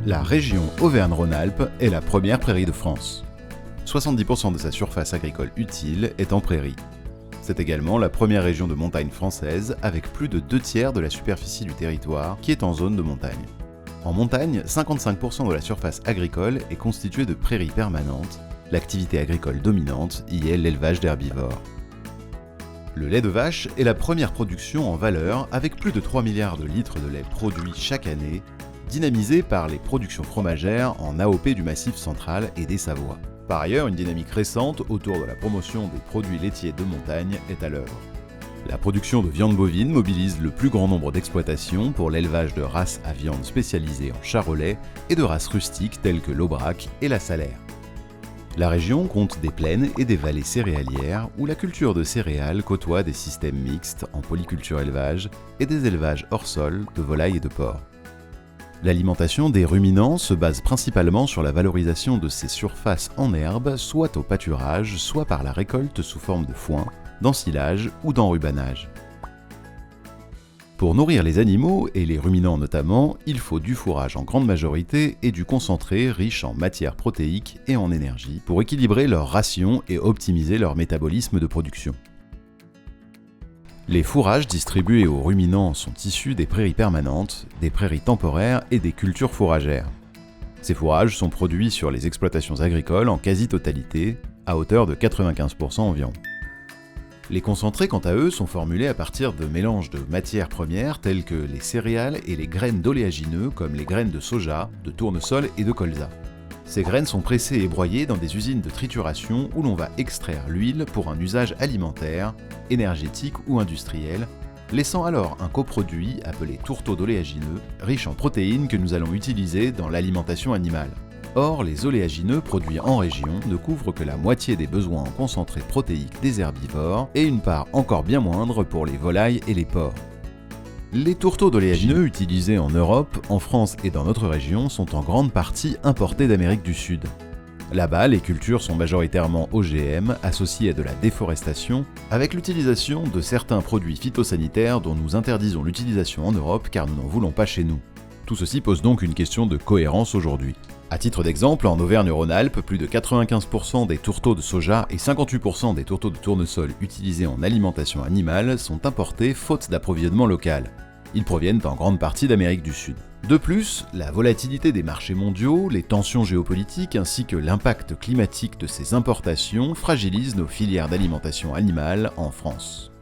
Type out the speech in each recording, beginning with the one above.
La région Auvergne-Rhône-Alpes est la première prairie de France. 70% de sa surface agricole utile est en prairie. C'est également la première région de montagne française avec plus de 2/3 de la superficie du territoire qui est en zone de montagne. En montagne, 55% de la surface agricole est constituée de prairies permanentes. L'activité agricole dominante y est l'élevage d'herbivores. Le lait de vache est la première production en valeur avec plus de 3 milliards de litres de lait produits chaque année, dynamisée par les productions fromagères en AOP du Massif central et des Savoies. Par ailleurs, une dynamique récente autour de la promotion des produits laitiers de montagne est à l'œuvre. La production de viande bovine mobilise le plus grand nombre d'exploitations pour l'élevage de races à viande spécialisées en charolais et de races rustiques telles que l'aubrac et la salaire. La région compte des plaines et des vallées céréalières où la culture de céréales côtoie des systèmes mixtes en polyculture-élevage et des élevages hors sol de volailles et de porcs. L'alimentation des ruminants se base principalement sur la valorisation de ces surfaces en herbe, soit au pâturage, soit par la récolte sous forme de foin, d'ensilage ou d'enrubanage. Pour nourrir les animaux, et les ruminants notamment, il faut du fourrage en grande majorité et du concentré riche en matières protéiques et en énergie pour équilibrer leur ration et optimiser leur métabolisme de production. Les fourrages distribués aux ruminants sont issus des prairies permanentes, des prairies temporaires et des cultures fourragères. Ces fourrages sont produits sur les exploitations agricoles en quasi-totalité, à hauteur de 95% environ. Les concentrés, quant à eux, sont formulés à partir de mélanges de matières premières telles que les céréales et les graines d'oléagineux comme les graines de soja, de tournesol et de colza. Ces graines sont pressées et broyées dans des usines de trituration où l'on va extraire l'huile pour un usage alimentaire, énergétique ou industriel, laissant alors un coproduit appelé tourteau d'oléagineux, riche en protéines que nous allons utiliser dans l'alimentation animale. Or, les oléagineux produits en région ne couvrent que la moitié des besoins en concentré protéique des herbivores et une part encore bien moindre pour les volailles et les porcs. Les tourteaux d'oléagineux utilisés en Europe, en France et dans notre région sont en grande partie importés d'Amérique du Sud. Là-bas, les cultures sont majoritairement OGM, associées à de la déforestation, avec l'utilisation de certains produits phytosanitaires dont nous interdisons l'utilisation en Europe car nous n'en voulons pas chez nous. Tout ceci pose donc une question de cohérence aujourd'hui. À titre d'exemple, en Auvergne-Rhône-Alpes, plus de 95% des tourteaux de soja et 58% des tourteaux de tournesol utilisés en alimentation animale sont importés faute d'approvisionnement local. Ils proviennent en grande partie d'Amérique du Sud. De plus, la volatilité des marchés mondiaux, les tensions géopolitiques ainsi que l'impact climatique de ces importations fragilisent nos filières d'alimentation animale en France.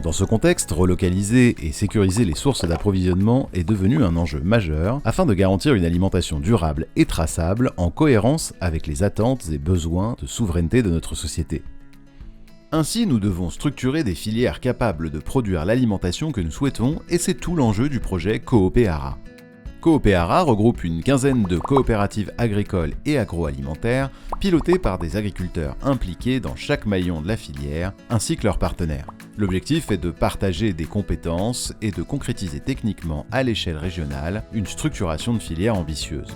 Dans ce contexte, relocaliser et sécuriser les sources d'approvisionnement est devenu un enjeu majeur afin de garantir une alimentation durable et traçable en cohérence avec les attentes et besoins de souveraineté de notre société. Ainsi, nous devons structurer des filières capables de produire l'alimentation que nous souhaitons et c'est tout l'enjeu du projet Coopéara. Coopéara regroupe une quinzaine de coopératives agricoles et agroalimentaires pilotées par des agriculteurs impliqués dans chaque maillon de la filière ainsi que leurs partenaires. L'objectif est de partager des compétences et de concrétiser techniquement à l'échelle régionale une structuration de filière ambitieuse.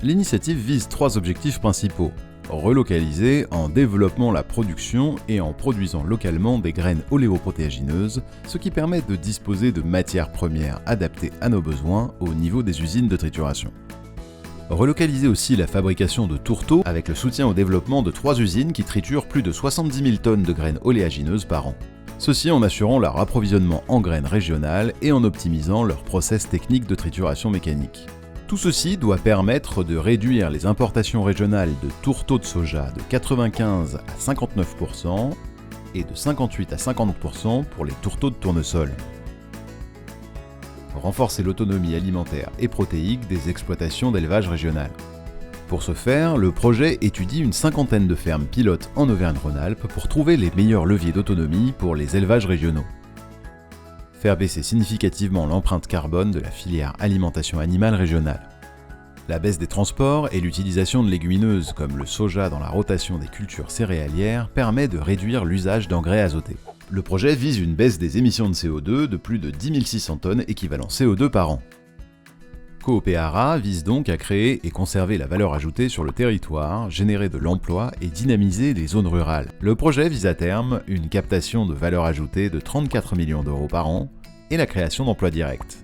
L'initiative vise 3 objectifs principaux. Relocaliser en développant la production et en produisant localement des graines oléoprotéagineuses, ce qui permet de disposer de matières premières adaptées à nos besoins au niveau des usines de trituration. Relocaliser aussi la fabrication de tourteaux avec le soutien au développement de 3 usines qui triturent plus de 70 000 tonnes de graines oléagineuses par an. Ceci en assurant leur approvisionnement en graines régionales et en optimisant leur process technique de trituration mécanique. Tout ceci doit permettre de réduire les importations régionales de tourteaux de soja de 95 à 59% et de 58 à 50% pour les tourteaux de tournesol. Renforcer l'autonomie alimentaire et protéique des exploitations d'élevage régional. Pour ce faire, le projet étudie une 50aine de fermes pilotes en Auvergne-Rhône-Alpes pour trouver les meilleurs leviers d'autonomie pour les élevages régionaux. Faire baisser significativement l'empreinte carbone de la filière alimentation animale régionale. La baisse des transports et l'utilisation de légumineuses comme le soja dans la rotation des cultures céréalières permet de réduire l'usage d'engrais azotés. Le projet vise une baisse des émissions de CO2 de plus de 10 600 tonnes équivalent CO2 par an. Coopéara vise donc à créer et conserver la valeur ajoutée sur le territoire, générer de l'emploi et dynamiser les zones rurales. Le projet vise à terme une captation de valeur ajoutée de 34 millions d'euros par an et la création d'emplois directs.